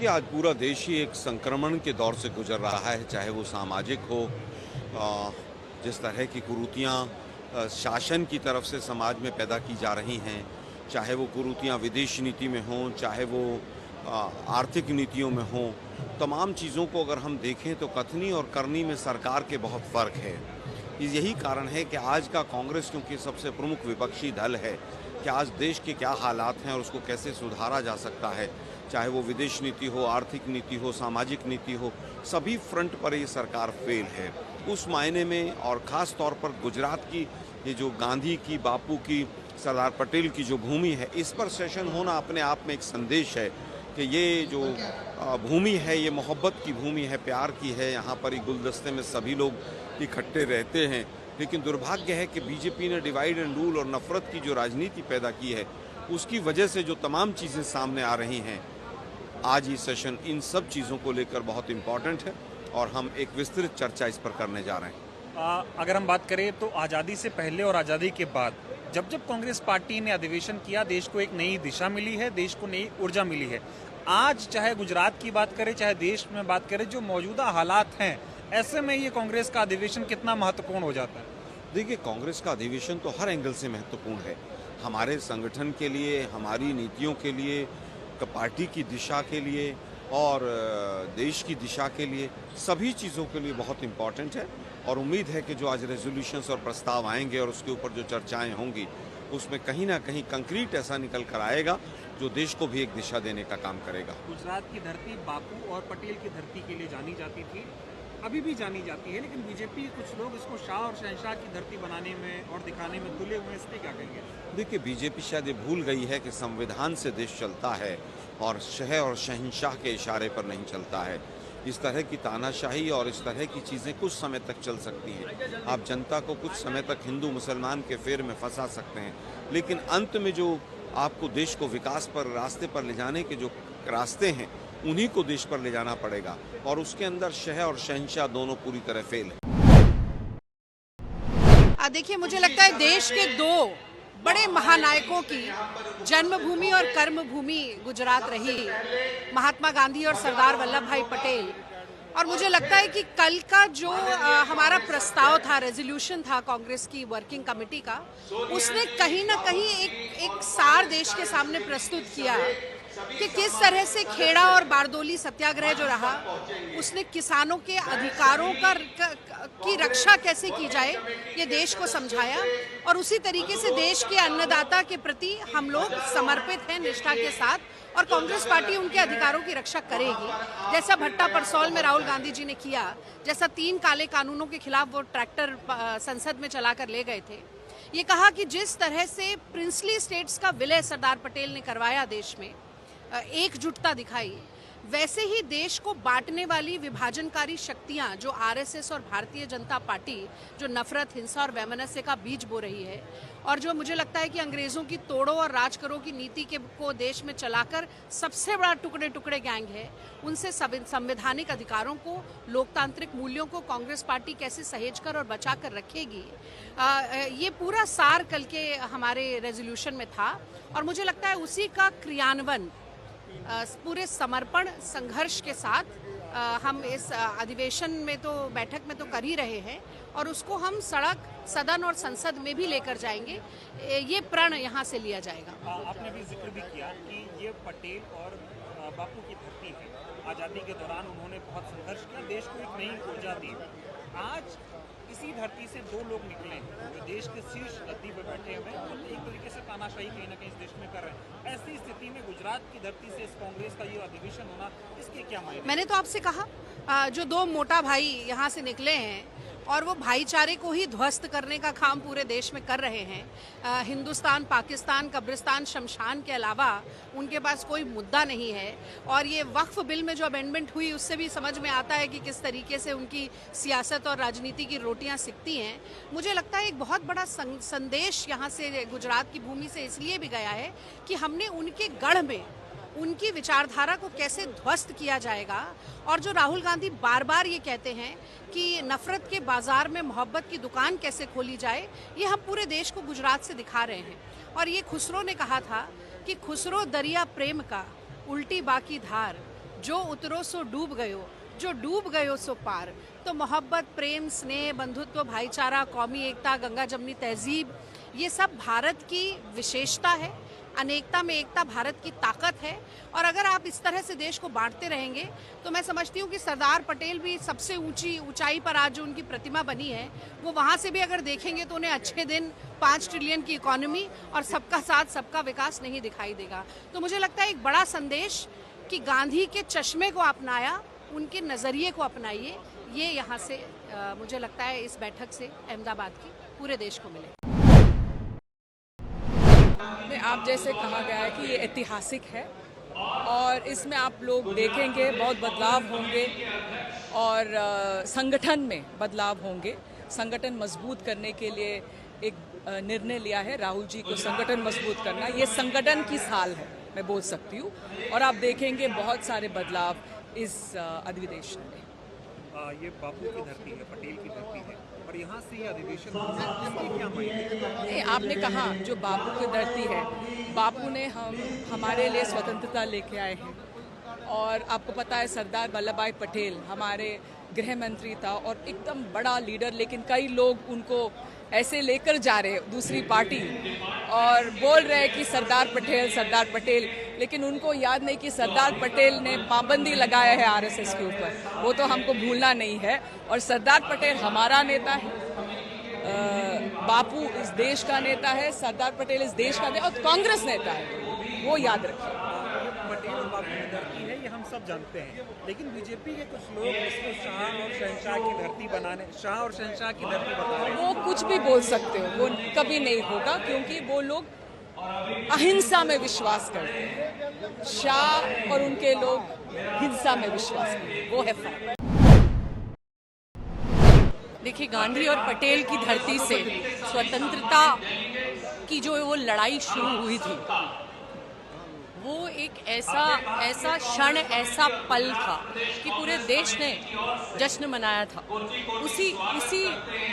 देखिए, आज पूरा देश ही एक संक्रमण के दौर से गुजर रहा है, चाहे वो सामाजिक हो, जिस तरह की कुरीतियाँ शासन की तरफ से समाज में पैदा की जा रही हैं, चाहे वो कुरीतियाँ विदेश नीति में हों, चाहे वो आर्थिक नीतियों में हों, तमाम चीज़ों को अगर हम देखें तो कथनी और करनी में सरकार के बहुत फ़र्क है। यही कारण है कि आज का कांग्रेस, क्योंकि सबसे प्रमुख विपक्षी दल है, कि आज देश के क्या हालात हैं और उसको कैसे सुधारा जा सकता है, चाहे वो विदेश नीति हो, आर्थिक नीति हो, सामाजिक नीति हो, सभी फ्रंट पर ये सरकार फेल है। उस मायने में, और ख़ास तौर पर गुजरात की ये जो गांधी की, बापू की, सरदार पटेल की जो भूमि है, इस पर सेशन होना अपने आप में एक संदेश है कि ये जो भूमि है, ये मोहब्बत की भूमि है, प्यार की है। यहाँ पर एक गुलदस्ते में सभी लोग इकट्ठे रहते हैं। लेकिन दुर्भाग्य है कि बीजेपी ने डिवाइड एंड रूल और नफरत की जो राजनीति पैदा की है, उसकी वजह से जो तमाम चीज़ें सामने आ रही हैं, आज ये सेशन इन सब चीज़ों को लेकर बहुत इम्पॉर्टेंट है और हम एक विस्तृत चर्चा इस पर करने जा रहे हैं। अगर हम बात करें तो आज़ादी से पहले और आज़ादी के बाद जब जब कांग्रेस पार्टी ने अधिवेशन किया, देश को एक नई दिशा मिली है, देश को नई ऊर्जा मिली है। आज चाहे गुजरात की बात करें, चाहे देश में बात करें, जो मौजूदा हालात हैं, ऐसे में ये कांग्रेस का अधिवेशन कितना महत्वपूर्ण हो जाता है? देखिए, कांग्रेस का अधिवेशन तो हर एंगल से महत्वपूर्ण है, हमारे संगठन के लिए, हमारी नीतियों के लिए, पार्टी की दिशा के लिए और देश की दिशा के लिए, सभी चीज़ों के लिए बहुत इम्पॉर्टेंट है। और उम्मीद है कि जो आज रेजोल्यूशंस और प्रस्ताव आएंगे और उसके ऊपर जो चर्चाएं होंगी, उसमें कहीं ना कहीं कंक्रीट ऐसा निकल कर आएगा जो देश को भी एक दिशा देने का काम करेगा। गुजरात की धरती बापू और पटेल की धरती के लिए जानी जाती थी, अभी भी जानी जाती है, लेकिन बीजेपी कुछ लोग इसको शाह और शहंशाह की धरती बनाने में और दिखाने में तुले हुए, इस पर क्या कहेंगे? देखिए, बीजेपी शायद ये भूल गई है कि संविधान से देश चलता है और शह और शहंशाह के इशारे पर नहीं चलता है। इस तरह की तानाशाही और इस तरह की चीज़ें कुछ समय तक चल सकती हैं। आप जनता को कुछ समय तक हिंदू मुसलमान के फेर में फंसा सकते हैं, लेकिन अंत में जो आपको देश को विकास पर, रास्ते पर ले जाने के जो रास्ते हैं, उन्हीं को देश पर ले जाना पड़ेगा और उसके अंदर शह और शहंशाह दोनों पूरी तरह फेल है। देखिए, मुझे लगता है देश के दो बड़े महानायकों की जन्मभूमि और कर्मभूमि गुजरात रही, महात्मा गांधी और सरदार वल्लभ भाई पटेल। और मुझे लगता है कि कल का जो हमारा प्रस्ताव था, रेजोल्यूशन था कांग्रेस की वर्किंग कमेटी का, उसने कहीं ना कहीं एक सार देश के सामने प्रस्तुत किया कि किस तरह से खेड़ा और बारदोली सत्याग्रह जो रहा, उसने किसानों के अधिकारों की रक्षा कैसे की जाए, ये देश को समझाया। और उसी तरीके से देश के अन्नदाता के प्रति हम लोग समर्पित हैं निष्ठा के साथ, और कांग्रेस पार्टी उनके अधिकारों की रक्षा करेगी। जैसा भट्टा परसौल में राहुल गांधी जी ने किया, जैसा 3 काले कानूनों के खिलाफ वो ट्रैक्टर संसद में चलाकर ले गए थे, ये कहा कि जिस तरह से प्रिंसली स्टेट्स का विलय सरदार पटेल ने करवाया, देश में एकजुटता दिखाई, वैसे ही देश को बांटने वाली विभाजनकारी शक्तियां जो आरएसएस और भारतीय जनता पार्टी, जो नफरत, हिंसा और वैमनस्य का बीज बो रही है, और जो मुझे लगता है कि अंग्रेजों की तोड़ो और राज करो की नीति को देश में चलाकर सबसे बड़ा टुकड़े टुकड़े गैंग है, उनसे संवैधानिक अधिकारों को, लोकतांत्रिक मूल्यों को कांग्रेस पार्टी कैसे सहेज कर और बचा कर रखेगी, ये पूरा सार कल के हमारे रेजोल्यूशन में था। और मुझे लगता है उसी का क्रियान्वयन पूरे समर्पण संघर्ष के साथ हम इस अधिवेशन में तो, बैठक में तो कर ही रहे हैं, और उसको हम सड़क, सदन और संसद में भी लेकर जाएंगे। ये प्रण यहाँ से लिया जाएगा। आपने भी जिक्र भी किया कि ये पटेल और बापू की धरती है। आज़ादी के दौरान उन्होंने बहुत संघर्ष किया, देश को एक नई ऊर्जा दी। आज इसी धरती से 2 लोग निकले जो देश के शीर्ष गद्दी पर बैठे हुए हैं, और एक तरीके से तानाशाही कहीं ना कहीं इस देश में कर रहे हैं। ऐसी स्थिति में गुजरात की धरती से इस कांग्रेस का ये अधिवेशन होना, इसके क्या मायने? मैंने तो आपसे कहा, जो 2 मोटा भाई यहाँ से निकले हैं और वो भाईचारे को ही ध्वस्त करने का काम पूरे देश में कर रहे हैं। हिंदुस्तान, पाकिस्तान, कब्रिस्तान, शमशान के अलावा उनके पास कोई मुद्दा नहीं है। और ये वक्फ बिल में जो अमेंडमेंट हुई, उससे भी समझ में आता है कि किस तरीके से उनकी सियासत और राजनीति की रोटियां सिकती हैं। मुझे लगता है एक बहुत बड़ा संदेश यहाँ से, गुजरात की भूमि से, इसलिए भी गया है कि हमने उनके गढ़ में उनकी विचारधारा को कैसे ध्वस्त किया जाएगा। और जो राहुल गांधी बार बार ये कहते हैं कि नफरत के बाजार में मोहब्बत की दुकान कैसे खोली जाए, ये हम पूरे देश को गुजरात से दिखा रहे हैं। और ये खुसरो ने कहा था कि खुसरो दरिया प्रेम का, उल्टी बाकी धार, जो उतरो सो डूब गयो, जो डूब गयो सो पार। तो मोहब्बत, प्रेम, स्नेह, बंधुत्व, भाईचारा, कौमी एकता, गंगा जमनी तहजीब, ये सब भारत की विशेषता है। अनेकता में एकता भारत की ताकत है। और अगर आप इस तरह से देश को बांटते रहेंगे तो मैं समझती हूँ कि सरदार पटेल भी सबसे ऊंचाई पर आज जो उनकी प्रतिमा बनी है, वो वहाँ से भी अगर देखेंगे तो उन्हें अच्छे दिन 5 ट्रिलियन की इकोनॉमी और सबका साथ सबका विकास नहीं दिखाई देगा। तो मुझे लगता है एक बड़ा संदेश कि गांधी के चश्मे को अपनाया, उनके नज़रिए को अपनाइए, ये यहाँ से मुझे लगता है इस बैठक से अहमदाबाद की पूरे देश को मिले। आप जैसे कहा गया है कि ये ऐतिहासिक है और इसमें आप लोग देखेंगे बहुत बदलाव होंगे और संगठन में बदलाव होंगे। संगठन मजबूत करने के लिए एक निर्णय लिया है राहुल जी को, संगठन मजबूत करना। ये संगठन की साल है, मैं बोल सकती हूँ, और आप देखेंगे बहुत सारे बदलाव इस अधिवेशन में। ये बापू की धरती है, पटेल की धरती है, और यहाँ से ये अधिवेशन इसकी क्या मायने? नहीं, आपने कहा जो बापू की धरती है, बापू ने हमारे लिए स्वतंत्रता लेके आए हैं। और आपको पता है सरदार वल्लभ भाई पटेल हमारे गृह मंत्री था और एकदम बड़ा लीडर, लेकिन कई लोग उनको ऐसे लेकर जा रहे दूसरी पार्टी और बोल रहे हैं कि सरदार पटेल, लेकिन उनको याद नहीं कि सरदार पटेल ने पाबंदी लगाया है आरएसएस के ऊपर, वो तो हमको भूलना नहीं है। और सरदार पटेल हमारा नेता है, बापू इस देश का नेता है, सरदार पटेल इस देश का नेता और कांग्रेस नेता है, वो याद रखिए। पटेल और बापू की धरती है, ये हम सब जानते हैं, लेकिन बीजेपी के कुछ लोग इसको शाह और शहंशाह की धरती बनाने, शाह और शहंशाह की धरती बता रहे हैं। वो कुछ भी बोल सकते हो, वो कभी नहीं होगा, क्योंकि वो लोग अहिंसा में विश्वास करते हैं। शाह और उनके लोग हिंसा में विश्वास करते हैं, वो है फर्क। देखिए, गांधी और पटेल की धरती से स्वतंत्रता की जो वो लड़ाई शुरू हुई थी, वो एक ऐसा क्षण, ऐसा पल था कि पूरे देश ने जश्न मनाया था। उसी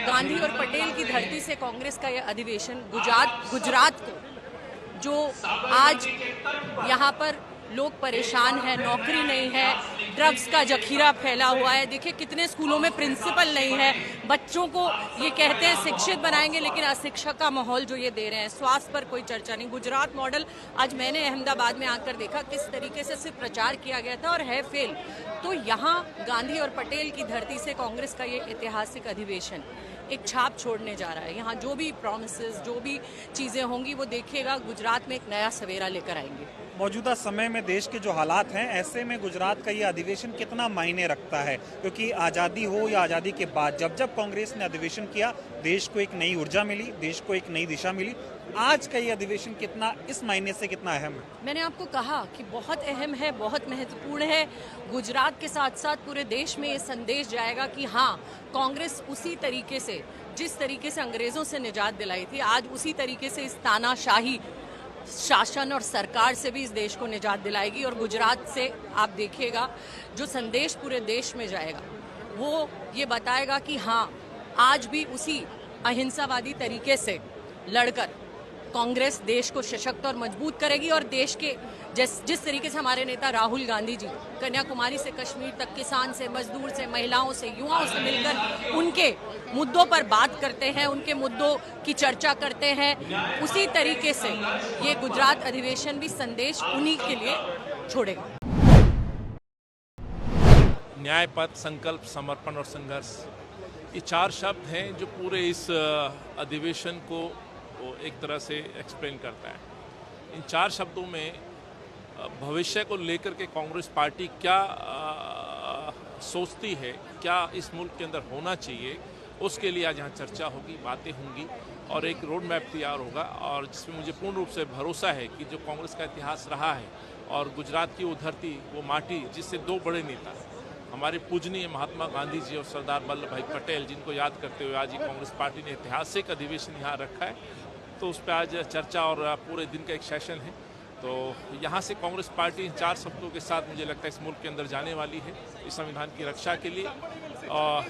गांधी और पटेल की धरती से कांग्रेस का यह अधिवेशन गुजरात को, जो आज यहाँ पर लोग परेशान हैं, नौकरी नहीं है, ड्रग्स का जखीरा फैला हुआ है। देखिए कितने स्कूलों में प्रिंसिपल नहीं है, बच्चों को ये कहते हैं शिक्षित बनाएंगे, लेकिन अशिक्षा का माहौल जो ये दे रहे हैं, स्वास्थ्य पर कोई चर्चा नहीं। गुजरात मॉडल आज मैंने अहमदाबाद में आकर देखा किस तरीके से सिर्फ प्रचार किया गया था और है फेल। तो यहाँ गांधी और पटेल की धरती से कांग्रेस का ये ऐतिहासिक अधिवेशन एक छाप छोड़ने जा रहा है। यहाँ जो भी प्रॉमिसेस, जो भी चीज़ें होंगी, वो देखिएगा गुजरात में एक नया सवेरा लेकर आएंगे। मौजूदा समय में देश के जो हालात हैं, ऐसे में गुजरात का ये अधिवेशन कितना मायने रखता है? क्योंकि आज़ादी हो या आज़ादी के बाद जब कांग्रेस ने अधिवेशन किया, देश को एक नई ऊर्जा मिली, देश को एक नई दिशा मिली। आज का ये अधिवेशन कितना, इस महीने से कितना अहम है? मैंने आपको कहा कि बहुत अहम है, बहुत महत्वपूर्ण है। गुजरात के साथ साथ पूरे देश में ये संदेश जाएगा कि हाँ, कांग्रेस उसी तरीके से, जिस तरीके से अंग्रेज़ों से निजात दिलाई थी, आज उसी तरीके से इस तानाशाही शासन और सरकार से भी इस देश को निजात दिलाएगी। और गुजरात से आप देखिएगा जो संदेश पूरे देश में जाएगा, वो ये बताएगा कि हाँ, आज भी उसी अहिंसावादी तरीके से लड़कर कांग्रेस देश को सशक्त और मजबूत करेगी। और देश के जिस तरीके से हमारे नेता राहुल गांधी जी कन्याकुमारी से कश्मीर तक, किसान से, मजदूर से, महिलाओं से, युवाओं से मिलकर उनके मुद्दों पर बात करते हैं, उनके मुद्दों की चर्चा करते हैं, उसी तरीके से ये गुजरात अधिवेशन भी संदेश उन्हीं के लिए छोड़ेगा। न्याय पथ, संकल्प, समर्पण और संघर्ष, ये 4 शब्द हैं जो पूरे इस अधिवेशन को एक तरह से एक्सप्लेन करता है। इन 4 शब्दों में भविष्य को लेकर के कांग्रेस पार्टी क्या सोचती है, क्या इस मुल्क के अंदर होना चाहिए, उसके लिए आज यहाँ चर्चा होगी, बातें होंगी और एक रोड मैप तैयार होगा। और जिसमें मुझे पूर्ण रूप से भरोसा है कि जो कांग्रेस का इतिहास रहा है और गुजरात की वो धरती, वो माटी, जिससे 2 बड़े नेता हमारे पूजनीय महात्मा गांधी जी और सरदार वल्लभ भाई पटेल, जिनको याद करते हुए आज कांग्रेस पार्टी ने ऐतिहासिक अधिवेशन यहाँ रखा है, तो उस पर आज चर्चा और पूरे दिन का एक सेशन है। तो यहाँ से कांग्रेस पार्टी इन 4 शब्दों के साथ मुझे लगता है इस मुल्क के अंदर जाने वाली है, इस संविधान की रक्षा के लिए और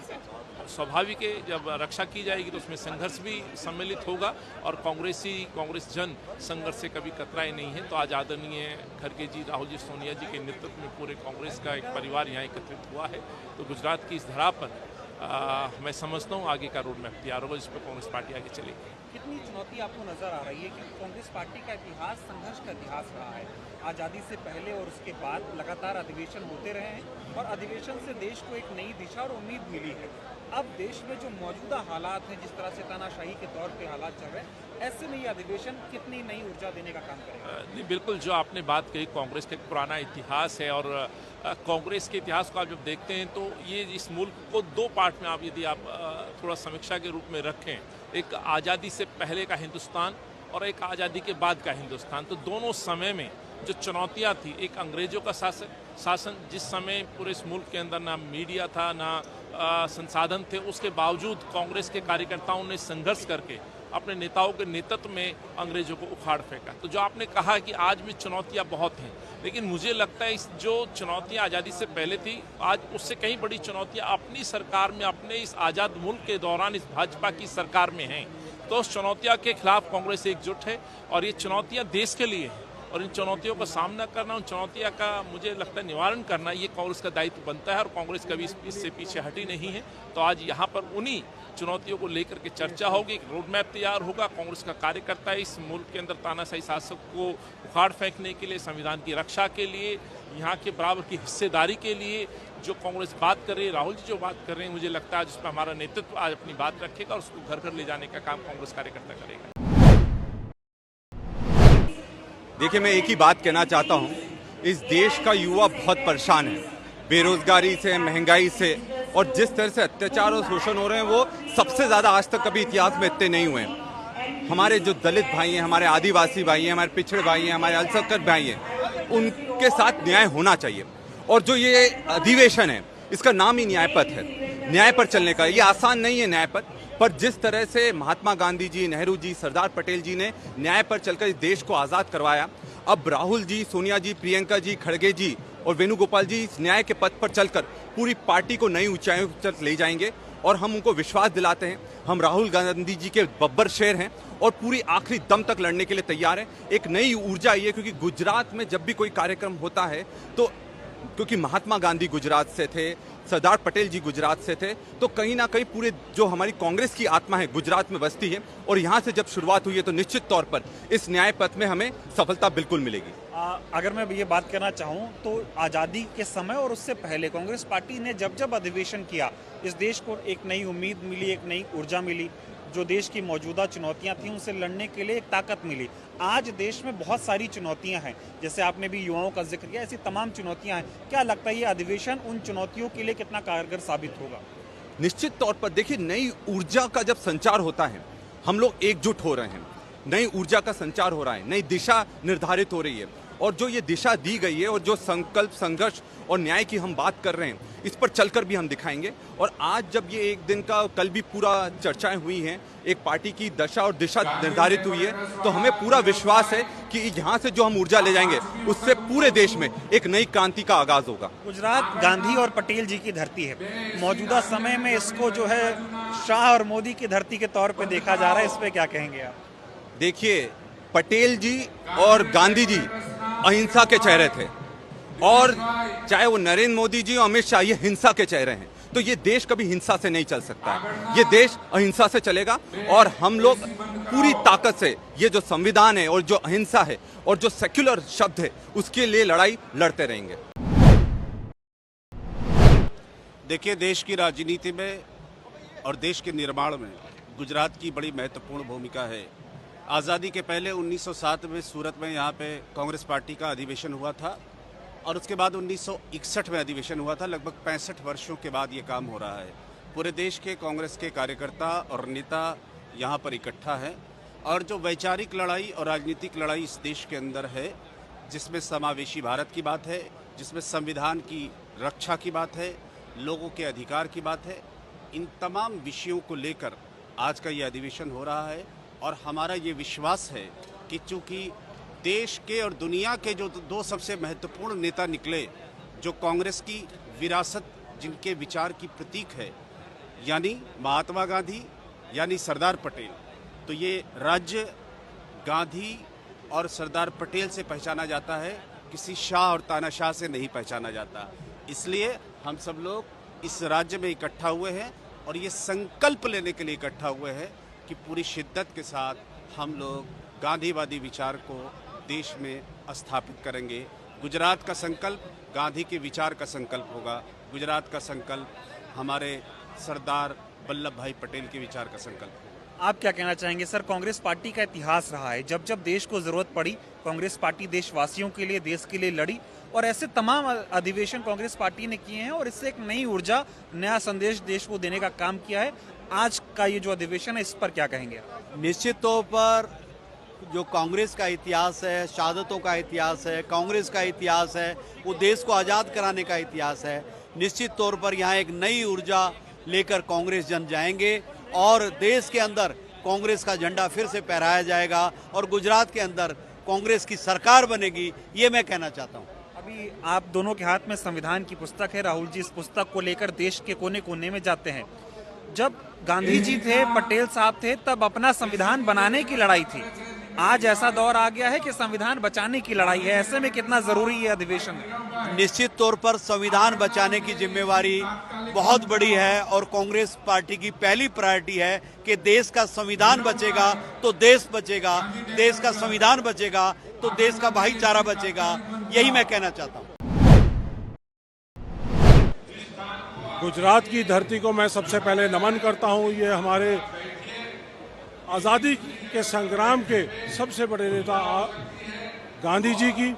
स्वाभाविक है, जब रक्षा की जाएगी तो उसमें संघर्ष भी सम्मिलित होगा और कांग्रेस जन संघर्ष से कभी कतराए नहीं है। तो आज आदरणीय खड़गे जी, राहुल जी, सोनिया जी के नेतृत्व में पूरे कांग्रेस का एक परिवार यहाँ एकत्रित हुआ है। तो गुजरात की इस धरा पर मैं समझता हूँ आगे का रोड मैप तैयार होगा, जिस पर कांग्रेस पार्टी आगे चलेगी। कितनी चुनौती आपको नजर आ रही है कि कांग्रेस पार्टी का इतिहास संघर्ष का इतिहास रहा है। आज़ादी से पहले और उसके बाद लगातार अधिवेशन होते रहे हैं और अधिवेशन से देश को एक नई दिशा और उम्मीद मिली है। अब देश में जो मौजूदा हालात हैं, जिस तरह से तानाशाही के तौर पे हालात चल रहे हैं, ऐसे में ये अधिवेशन कितनी नई ऊर्जा देने का काम करेगा? नहीं, बिल्कुल जो आपने बात कही, कांग्रेस का एक पुराना इतिहास है और कांग्रेस के इतिहास को आप जब देखते हैं तो ये इस मुल्क को दो पार्ट में आप यदि आप थोड़ा समीक्षा के रूप में रखें, एक आज़ादी से पहले का हिंदुस्तान और एक आज़ादी के बाद का हिंदुस्तान, तो दोनों समय में जो चुनौतियां थी, एक अंग्रेजों का शासन जिस समय पूरे इस मुल्क के अंदर ना मीडिया था, ना संसाधन थे, उसके बावजूद कांग्रेस के कार्यकर्ताओं ने संघर्ष करके अपने नेताओं के नेतृत्व में अंग्रेजों को उखाड़ फेंका। तो जो आपने कहा कि आज भी चुनौतियां बहुत हैं, लेकिन मुझे लगता है इस जो चुनौतियां आज़ादी से पहले थी, आज उससे कहीं बड़ी चुनौतियां अपनी सरकार में, अपने इस आज़ाद मुल्क के दौरान इस भाजपा की सरकार में हैं। तो उस चुनौतियों के खिलाफ कांग्रेस एकजुट है और ये चुनौतियां देश के लिए हैं और इन चुनौतियों का सामना करना, उन चुनौतियों का मुझे लगता है निवारण करना, ये कांग्रेस का दायित्व बनता है और कांग्रेस कभी इससे पीछे हटी नहीं है। तो आज यहाँ पर उन्हीं चुनौतियों को लेकर के चर्चा होगी, एक रोड मैप तैयार होगा। कांग्रेस का कार्यकर्ता इस मुल्क के अंदर तानाशाही शासक को उखाड़ फेंकने के लिए, संविधान की रक्षा के लिए, यहाँ के बराबर की हिस्सेदारी के लिए जो कांग्रेस बात कर रही है, राहुल जी जो बात कर रहे हैं, मुझे लगता है जिस पर हमारा नेतृत्व आज अपनी बात रखेगा और उसको घर घर ले जाने का काम कांग्रेस कार्यकर्ता करेगा। देखिए, मैं एक ही बात कहना चाहता हूँ, इस देश का युवा बहुत परेशान है, बेरोजगारी से, महंगाई से, और जिस तरह से अत्याचार और शोषण हो रहे हैं वो सबसे ज़्यादा आज तक कभी इतिहास में इतने नहीं हुए हैं। हमारे जो दलित भाई हैं, हमारे आदिवासी भाई हैं, हमारे पिछड़े भाई हैं, हमारे अल्पसंख्यक भाई हैं, उनके साथ न्याय होना चाहिए। और जो ये अधिवेशन है, इसका नाम ही न्याय पथ है, न्याय पर चलने का। ये आसान नहीं है न्याय पथ, पर जिस तरह से महात्मा गांधी जी, नेहरू जी, सरदार पटेल जी ने न्याय पर चलकर इस देश को आज़ाद करवाया, अब राहुल जी, सोनिया जी, प्रियंका जी, खड़गे जी और वेणुगोपाल जी इस न्याय के पथ पर चलकर पूरी पार्टी को नई ऊंचाइयों तक ले जाएंगे। और हम उनको विश्वास दिलाते हैं, हम राहुल गांधी जी के बब्बर शेर हैं और पूरी आखिरी दम तक लड़ने के लिए तैयार हैं। एक नई ऊर्जा आई है, क्योंकि गुजरात में जब भी कोई कार्यक्रम होता है तो क्योंकि महात्मा गांधी गुजरात से थे, सरदार पटेल जी गुजरात से थे, तो कहीं ना कहीं पूरे जो हमारी कांग्रेस की आत्मा है गुजरात में बसती है। और यहाँ से जब शुरुआत हुई है तो निश्चित तौर पर इस न्याय पथ में हमें सफलता बिल्कुल मिलेगी। अगर मैं ये बात करना चाहूँ तो आज़ादी के समय और उससे पहले कांग्रेस पार्टी ने जब जब अधिवेशन किया, इस देश को एक नई उम्मीद मिली, एक नई ऊर्जा मिली। जो देश की मौजूदा चुनौतियां थीं उनसे लड़ने के लिए एक ताकत मिली। आज देश में बहुत सारी चुनौतियां हैं, जैसे आपने भी युवाओं का जिक्र किया, ऐसी तमाम चुनौतियां हैं। क्या लगता है ये अधिवेशन उन चुनौतियों के लिए कितना कारगर साबित होगा? निश्चित तौर पर देखिए, नई ऊर्जा का जब संचार होता है, हम लोग एकजुट हो रहे हैं, नई ऊर्जा का संचार हो रहा है, नई दिशा निर्धारित हो रही है। और जो ये दिशा दी गई है और जो संकल्प, संघर्ष और न्याय की हम बात कर रहे हैं, इस पर चलकर भी हम दिखाएंगे। और आज जब ये एक दिन का, कल भी पूरा चर्चाएं हुई हैं, एक पार्टी की दशा और दिशा निर्धारित हुई है, तो हमें पूरा विश्वास है कि यहाँ से जो हम ऊर्जा ले जाएंगे उससे पूरे देश में एक नई क्रांति का आगाज होगा। गुजरात गांधी और पटेल जी की धरती है, मौजूदा समय में इसको जो है शाह और मोदी की धरती के तौर पर देखा जा रहा है, इस पर क्या कहेंगे आप? देखिए, पटेल जी और गांधी जी अहिंसा के चेहरे थे, और चाहे वो नरेंद्र मोदी जी और अमित शाह, ये हिंसा के चेहरे हैं। तो ये देश कभी हिंसा से नहीं चल सकता है, ये देश अहिंसा से चलेगा। और हम लोग पूरी ताकत से ये जो संविधान है और जो अहिंसा है और जो सेक्युलर शब्द है, उसके लिए लड़ाई लड़ते रहेंगे। देखिए, देश की राजनीति में और देश के निर्माण में गुजरात की बड़ी महत्वपूर्ण भूमिका है। आज़ादी के पहले 1907 में सूरत में यहाँ पे कांग्रेस पार्टी का अधिवेशन हुआ था और उसके बाद 1961 में अधिवेशन हुआ था। लगभग 65 वर्षों के बाद ये काम हो रहा है। पूरे देश के कांग्रेस के कार्यकर्ता और नेता यहाँ पर इकट्ठा हैं और जो वैचारिक लड़ाई और राजनीतिक लड़ाई इस देश के अंदर है, जिसमें समावेशी भारत की बात है, जिसमें संविधान की रक्षा की बात है, लोगों के अधिकार की बात है, इन तमाम विषयों को लेकर आज का ये अधिवेशन हो रहा है। और हमारा ये विश्वास है कि चूँकि देश के और दुनिया के जो दो सबसे महत्वपूर्ण नेता निकले, जो कांग्रेस की विरासत, जिनके विचार की प्रतीक है, यानी महात्मा गांधी यानी सरदार पटेल। तो ये राज्य गांधी और सरदार पटेल से पहचाना जाता है, किसी शाह और तानाशाह से नहीं पहचाना जाता। इसलिए हम सब लोग इस राज्य में इकट्ठा हुए हैं और ये संकल्प लेने के लिए इकट्ठा हुए हैं कि पूरी शिद्दत के साथ हम लोग गांधीवादी विचार को देश में स्थापित करेंगे। गुजरात का संकल्प गांधी के विचार का संकल्प होगा। गुजरात का संकल्प हमारे सरदार वल्लभ भाई पटेल के विचार का संकल्प होगा। आप क्या कहना चाहेंगे सर? कांग्रेस पार्टी का इतिहास रहा है, जब जब देश को जरूरत पड़ी कांग्रेस पार्टी देशवासियों के लिए, देश के लिए लड़ी और ऐसे तमाम अधिवेशन कांग्रेस पार्टी ने किए हैं और इससे एक नई ऊर्जा, नया संदेश देश को देने का काम किया है। आज का ये जो अधिवेशन है, इस पर क्या कहेंगे? निश्चित तौर पर जो कांग्रेस का इतिहास है, शहादतों का इतिहास है, कांग्रेस का इतिहास है, वो देश को आज़ाद कराने का इतिहास है। निश्चित तौर पर यहाँ एक नई ऊर्जा लेकर कांग्रेस जन जाएंगे और देश के अंदर कांग्रेस का झंडा फिर से फहराया जाएगा और गुजरात के अंदर कांग्रेस की सरकार बनेगी, ये मैं कहना चाहता हूँ। अभी आप दोनों के हाथ में संविधान की पुस्तक है। राहुल जी इस पुस्तक को लेकर देश के कोने कोने में जाते हैं। जब गांधी जी थे, पटेल साहब थे, तब अपना संविधान बनाने की लड़ाई थी। आज ऐसा दौर आ गया है कि संविधान बचाने की लड़ाई है। ऐसे में कितना जरूरी है अधिवेशन? निश्चित तौर पर संविधान बचाने की जिम्मेवारी बहुत बड़ी है और कांग्रेस पार्टी की पहली प्रायोरिटी है कि देश का संविधान बचेगा तो देश बचेगा, देश का संविधान बचेगा तो देश का भाईचारा बचेगा। यही मैं कहना चाहता हूँ। गुजरात की धरती को मैं सबसे पहले नमन करता हूँ। ये हमारे आज़ादी के संग्राम के सबसे बड़े नेता गांधी जी की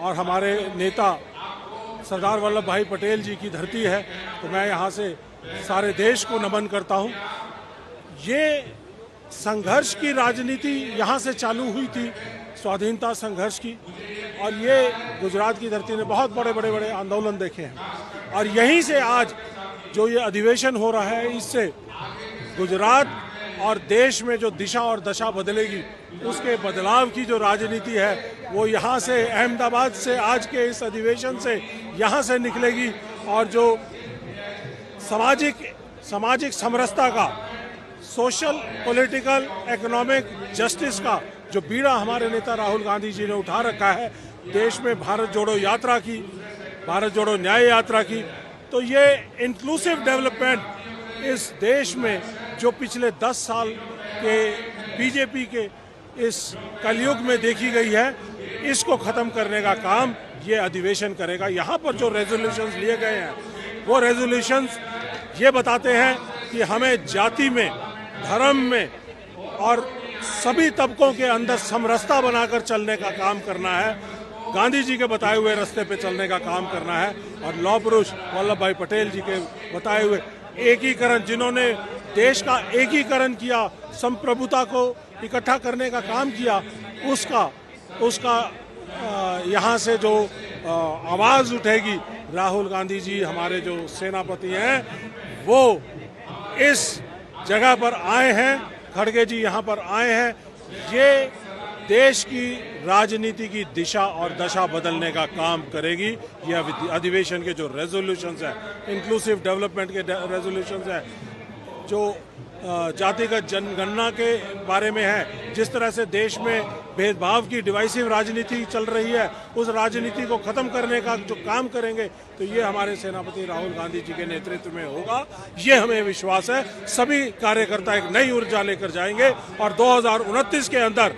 और हमारे नेता सरदार वल्लभ भाई पटेल जी की धरती है। तो मैं यहाँ से सारे देश को नमन करता हूँ। ये संघर्ष की राजनीति यहाँ से चालू हुई थी, स्वाधीनता संघर्ष की, और ये गुजरात की धरती ने बहुत बड़े आंदोलन देखे हैं। और यहीं से आज जो ये अधिवेशन हो रहा है, इससे गुजरात और देश में जो दिशा और दशा बदलेगी, उसके बदलाव की जो राजनीति है वो यहाँ से, अहमदाबाद से, आज के इस अधिवेशन से यहाँ से निकलेगी। और जो सामाजिक समरसता का, सोशल, पॉलिटिकल, इकोनॉमिक जस्टिस का जो बीड़ा हमारे नेता राहुल गांधी जी ने उठा रखा है, देश में भारत जोड़ो यात्रा की, भारत जोड़ो न्याय यात्रा की, तो ये इंक्लूसिव डेवलपमेंट इस देश में जो पिछले 10 साल के बीजेपी के इस कलयुग में देखी गई है, इसको ख़त्म करने का काम ये अधिवेशन करेगा। यहाँ पर जो रेजोल्यूशंस लिए गए हैं, वो रेजोल्यूशंस ये बताते हैं कि हमें जाति में, धर्म में और सभी तबकों के अंदर समरसता बनाकर चलने का काम करना है, गांधी जी के बताए हुए रास्ते पे चलने का काम करना है। और लौह पुरुष वल्लभ भाई पटेल जी के बताए हुए एकीकरण, जिन्होंने देश का एकीकरण किया, संप्रभुता को इकट्ठा करने का काम किया, उसका यहाँ से जो आवाज़ उठेगी, राहुल गांधी जी हमारे जो सेनापति हैं वो इस जगह पर आए हैं, खड़गे जी यहाँ पर आए हैं। ये देश की राजनीति की दिशा और दशा बदलने का काम करेगी। ये अधिवेशन के जो रेजोल्यूशंस हैं, इंक्लूसिव डेवलपमेंट के रेजोल्यूशंस हैं, जो जातिगत जनगणना के बारे में है, जिस तरह से देश में भेदभाव की डिवाइसिव राजनीति चल रही है, उस राजनीति को ख़त्म करने का जो काम करेंगे, तो ये हमारे सेनापति राहुल गांधी जी के नेतृत्व में होगा। ये हमें विश्वास है। सभी कार्यकर्ता एक नई ऊर्जा लेकर जाएंगे और 2029 के अंदर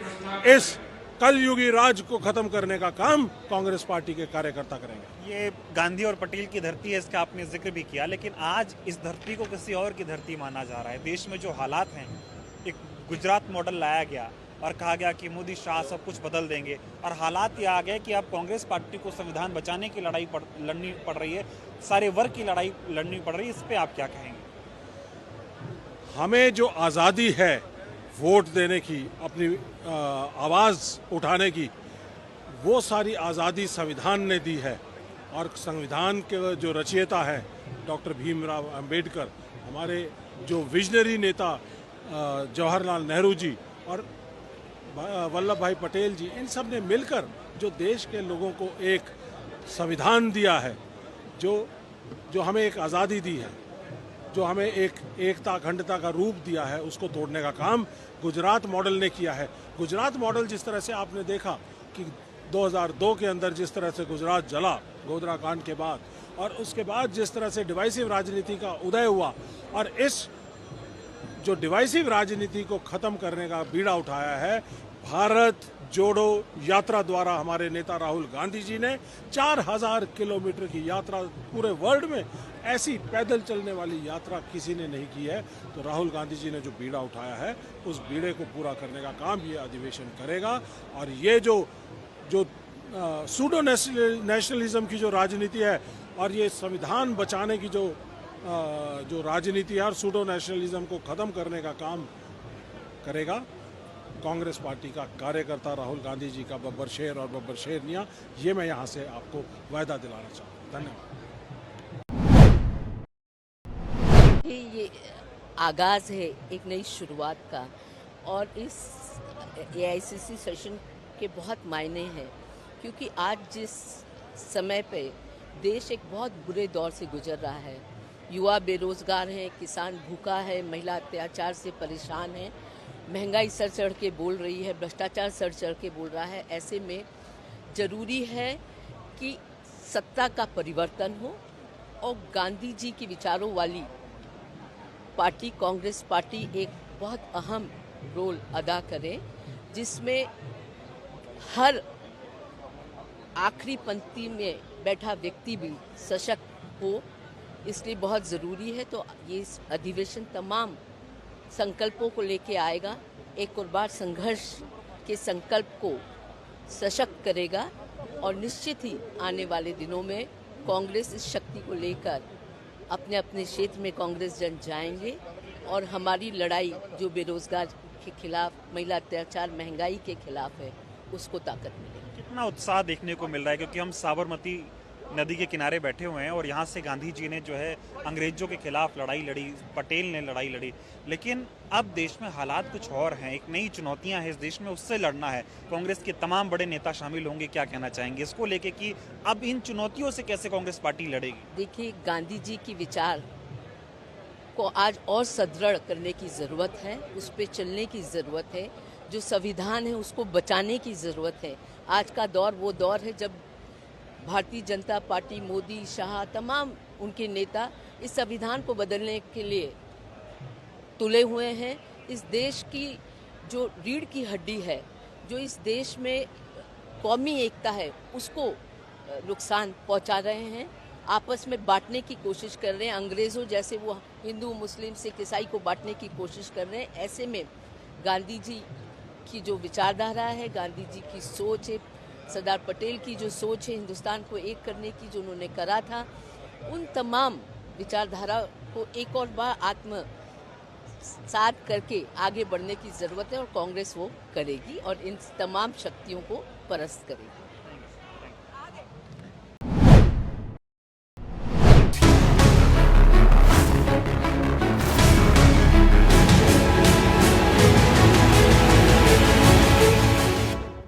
इस कलयुगी राज को खत्म करने का काम कांग्रेस पार्टी के कार्यकर्ता करेंगे। ये गांधी और पटेल की धरती है, इसका आपने जिक्र भी किया, लेकिन आज इस धरती को किसी और की धरती माना जा रहा है। देश में जो हालात हैं, एक गुजरात मॉडल लाया गया और कहा गया कि मोदी शाह सब कुछ बदल देंगे, और हालात ये आ गए कि अब कांग्रेस पार्टी को संविधान बचाने की लड़ाई लड़नी पड़ रही है, सारे वर्ग की लड़ाई लड़नी पड़ रही है। इस पर आप क्या कहेंगे? हमें जो आज़ादी है वोट देने की, अपनी आवाज़ उठाने की, वो सारी आज़ादी संविधान ने दी है। और संविधान के जो रचयिता है डॉक्टर भीमराव अंबेडकर, हमारे जो विजनरी नेता जवाहरलाल नेहरू जी और वल्लभ भाई पटेल जी, इन सब ने मिलकर जो देश के लोगों को एक संविधान दिया है, जो हमें एक आज़ादी दी है, जो हमें एक एकता अखंडता का रूप दिया है, उसको तोड़ने का काम गुजरात मॉडल ने किया है। गुजरात मॉडल जिस तरह से आपने देखा कि 2002 के अंदर जिस तरह से गुजरात जला गोधरा कांड के बाद, और उसके बाद जिस तरह से डिवाइसिव राजनीति का उदय हुआ, और इस जो डिवाइसिव राजनीति को खत्म करने का बीड़ा उठाया है भारत जोड़ो यात्रा द्वारा हमारे नेता राहुल गांधी जी ने। 4000 किलोमीटर की यात्रा, पूरे वर्ल्ड में ऐसी पैदल चलने वाली यात्रा किसी ने नहीं की है। तो राहुल गांधी जी ने जो बीड़ा उठाया है, उस बीड़े को पूरा करने का काम ये अधिवेशन करेगा। और ये जो सूडो नेशनलिज्म की जो राजनीति है, और ये संविधान बचाने की जो राजनीति है, और सूडो नेशनलिज्म को खत्म करने का काम करेगा कांग्रेस पार्टी का कार्यकर्ता राहुल गांधी जी का बब्बर शेर और बब्बर शेरनिया। ये मैं यहाँ से आपको वायदा दिलाना चाहता हूँ। धन्यवाद। ये आगाज़ है एक नई शुरुआत का, और इस AICC सेशन के बहुत मायने हैं, क्योंकि आज जिस समय पे देश एक बहुत बुरे दौर से गुजर रहा है, युवा बेरोजगार हैं, किसान भूखा है, महिला अत्याचार से परेशान है, महंगाई सर चढ़ के बोल रही है, भ्रष्टाचार सर चढ़ के बोल रहा है। ऐसे में ज़रूरी है कि सत्ता का परिवर्तन हो और गांधी जी की विचारों वाली पार्टी कांग्रेस पार्टी एक बहुत अहम रोल अदा करे, जिसमें हर आखिरी पंक्ति में बैठा व्यक्ति भी सशक्त हो। इसलिए बहुत ज़रूरी है। तो ये इस अधिवेशन तमाम संकल्पों को लेके आएगा, एक और बार संघर्ष के संकल्प को सशक्त करेगा, और निश्चित ही आने वाले दिनों में कांग्रेस इस शक्ति को लेकर अपने अपने क्षेत्र में कांग्रेस जन जाएंगे, और हमारी लड़ाई जो बेरोजगार के खिलाफ, महिला अत्याचार, महंगाई के खिलाफ है, उसको ताकत मिलेगी। कितना उत्साह देखने को मिल रहा है, क्योंकि हम साबरमती नदी के किनारे बैठे हुए हैं और यहाँ से गांधी जी ने जो है अंग्रेजों के खिलाफ लड़ाई लड़ी, पटेल ने लड़ाई लड़ी। लेकिन अब देश में हालात कुछ और हैं, एक नई चुनौतियां हैं इस देश में, उससे लड़ना है। कांग्रेस के तमाम बड़े नेता शामिल होंगे, क्या कहना चाहेंगे इसको लेके कि अब इन चुनौतियों से कैसे कांग्रेस पार्टी लड़ेगी? देखिए, गांधी जी की विचार को आज और सुदृढ़ करने की ज़रूरत है, उस पर चलने की ज़रूरत है। जो संविधान है उसको बचाने की ज़रूरत है। आज का दौर वो दौर है जब भारतीय जनता पार्टी, मोदी, शाह, तमाम उनके नेता इस संविधान को बदलने के लिए तुले हुए हैं। इस देश की जो रीढ़ की हड्डी है, जो इस देश में कौमी एकता है, उसको नुकसान पहुंचा रहे हैं, आपस में बांटने की कोशिश कर रहे हैं। अंग्रेज़ों जैसे वो हिंदू, मुस्लिम, सिख, ईसाई को बांटने की कोशिश कर रहे हैं। ऐसे में गांधी जी की जो विचारधारा है, गांधी जी की सोच है, सरदार पटेल की जो सोच है हिंदुस्तान को एक करने की, जो उन्होंने करा था, उन तमाम विचारधारा को एक और बार आत्मसात करके आगे बढ़ने की ज़रूरत है, और कांग्रेस वो करेगी और इन तमाम शक्तियों को परास्त करेगी।